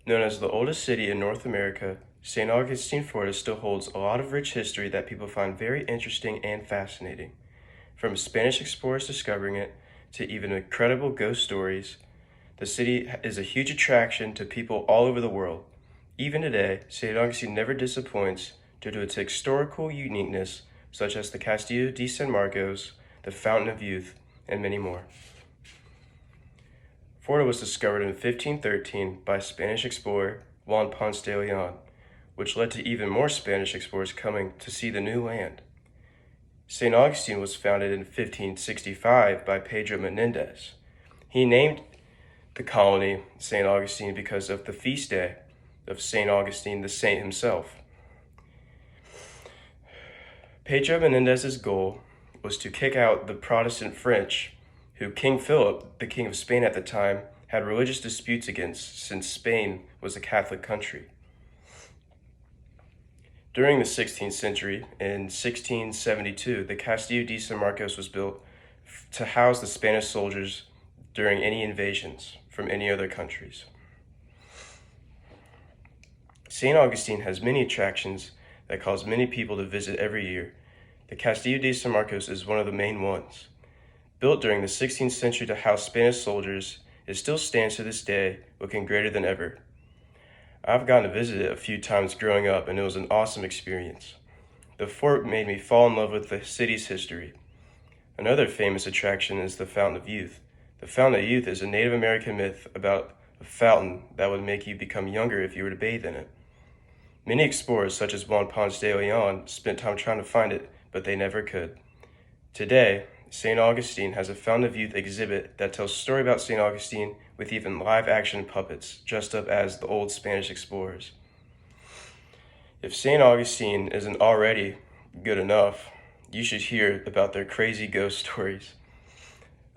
Known as the oldest city in North America, St. Augustine, Florida still holds a lot of rich history that people find very interesting and fascinating. From Spanish explorers discovering it to even incredible ghost stories, the city is a huge attraction to people all over the world. Even today, St. Augustine never disappoints due to its historical uniqueness, such as the Castillo de San Marcos, the Fountain of Youth, and many more. Florida was discovered in 1513 by Spanish explorer Juan Ponce de Leon, which led to even more Spanish explorers coming to see the new land. St. Augustine was founded in 1565 by Pedro Menendez. He named the colony St. Augustine because of the feast day of St. Augustine, the saint himself. Pedro Menendez's goal was to kick out the Protestant French, who King Philip, the King of Spain at the time, had religious disputes against, since Spain was a Catholic country. During the 16th century, in 1672, the Castillo de San Marcos was built to house the Spanish soldiers during any invasions from any other countries. St. Augustine has many attractions that cause many people to visit every year. The Castillo de San Marcos is one of the main ones. Built during the 16th century to house Spanish soldiers, it still stands to this day, looking greater than ever. I've gotten to visit it a few times growing up, and it was an awesome experience. The fort made me fall in love with the city's history. Another famous attraction is the Fountain of Youth. The Fountain of Youth is a Native American myth about a fountain that would make you become younger if you were to bathe in it. Many explorers, such as Juan Ponce de Leon, spent time trying to find it, but they never could. Today, St. Augustine has a Fountain of Youth exhibit that tells a story about St. Augustine with even live-action puppets dressed up as the old Spanish explorers. If St. Augustine isn't already good enough, you should hear about their crazy ghost stories.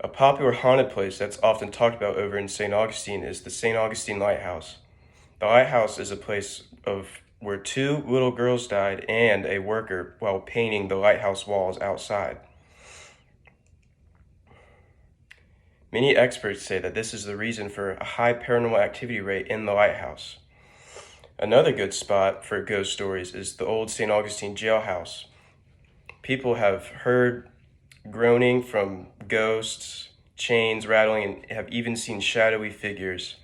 A popular haunted place that's often talked about over in St. Augustine is the St. Augustine Lighthouse. The lighthouse is a place where two little girls died and a worker while painting the lighthouse walls outside. Many experts say that this is the reason for a high paranormal activity rate in the lighthouse. Another good spot for ghost stories is the old St. Augustine jailhouse. People have heard groaning from ghosts, chains rattling, and have even seen shadowy figures.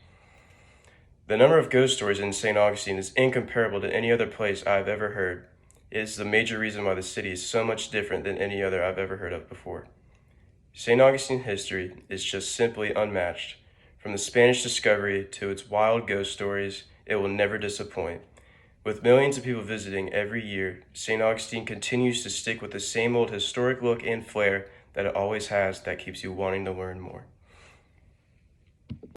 The number of ghost stories in St. Augustine is incomparable to any other place I've ever heard. It is the major reason why the city is so much different than any other I've ever heard of before. St. Augustine history is just simply unmatched. From the Spanish discovery to its wild ghost stories, it will never disappoint. With millions of people visiting every year, St. Augustine continues to stick with the same old historic look and flair that it always has that keeps you wanting to learn more.